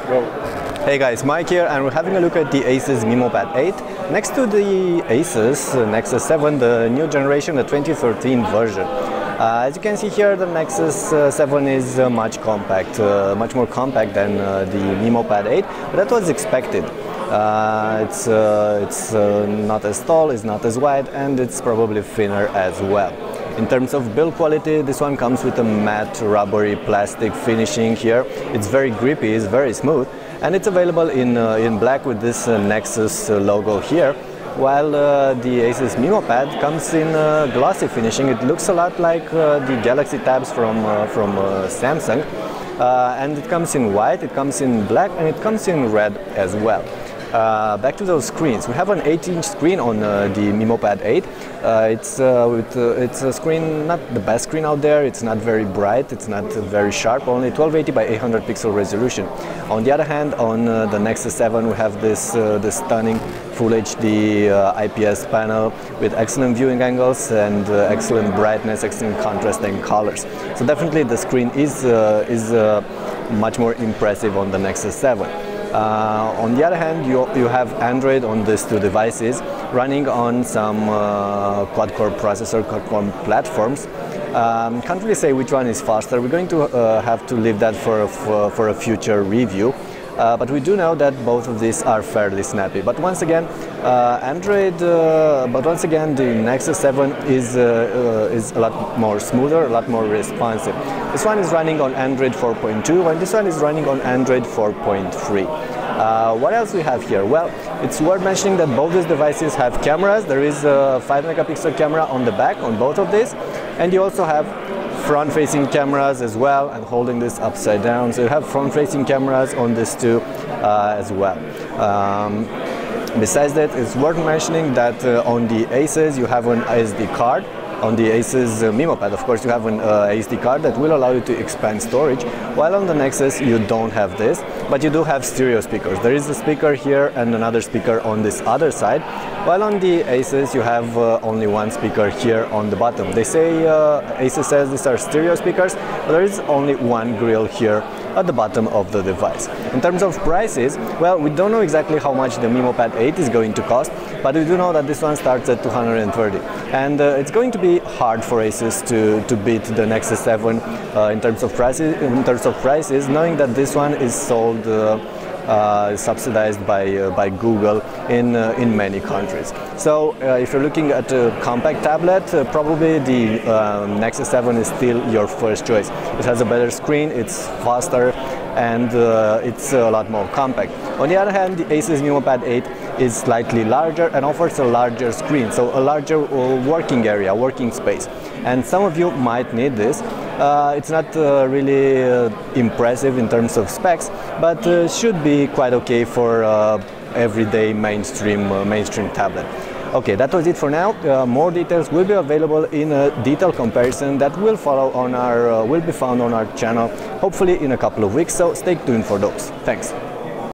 Go. Hey guys, Mike here, and we're having a look at the Asus Memo Pad 8 next to the Asus Nexus 7, the new generation, the 2013 version. As you can see here, the Nexus 7 is much more compact than the Memo Pad 8, but that was expected. It's not as tall, it's not as wide, and it's probably thinner as well. In terms of build quality, this one comes with a matte rubbery plastic finishing here. It's very grippy, it's very smooth, and it's available in black with this Nexus logo here, while the Asus Memo Pad comes in glossy finishing. It looks a lot like the Galaxy Tabs from Samsung, and it comes in white, it comes in black, and it comes in red as well. Back to those screens. We have an 8-inch screen on the Memo Pad 8. It's a screen, not the best screen out there. It's not very bright, it's not very sharp, only 1280 by 800 pixel resolution. On the other hand, on the Nexus 7 we have this stunning Full HD IPS panel with excellent viewing angles and excellent brightness, excellent contrast and colors. So definitely the screen is much more impressive on the Nexus 7. On the other hand, you have Android on these two devices running on some quad-core processor, quad-core platforms. Can't really say which one is faster. We're going to have to leave that for a future review. But we do know that both of these are fairly snappy. But once again, the Nexus 7 is a lot more smoother, a lot more responsive. This one is running on Android 4.2, and this one is running on Android 4.3. What else we have here? Well, it's worth mentioning that both these devices have cameras. There is a 5-megapixel camera on the back on both of these, and you also have front-facing cameras as well. I'm holding this upside down, so you have front-facing cameras on this too as well. Besides that, it's worth mentioning that on the Asus you have an SD card. On the Asus Memo Pad, of course, you have an SD card that will allow you to expand storage, while on the Nexus you don't have this, but you do have stereo speakers. There is a speaker here and another speaker on this other side, while on the Asus you have only one speaker here on the bottom. They say, Asus says these are stereo speakers, but there is only one grill here at the bottom of the device. In terms of prices, well, we don't know exactly how much the Memo Pad 8 is going to cost, but we do know that this one starts at 230, and it's going to be hard for Asus to beat the Nexus 7 in terms of prices, knowing that this one is sold subsidized by Google in many countries. So if you're looking at a compact tablet, probably the Nexus 7 is still your first choice. It has a better screen, it's faster, and it's a lot more compact. On the other hand, the Asus Memo Pad 8 is slightly larger and offers a larger screen, so a larger working area, working space. And some of you might need this. It's not really impressive in terms of specs, but should be quite okay for everyday mainstream tablet. Okay, that was it for now. More details will be available in a detailed comparison that will follow on our will be found on our channel, hopefully in a couple of weeks. So stay tuned for those. Thanks.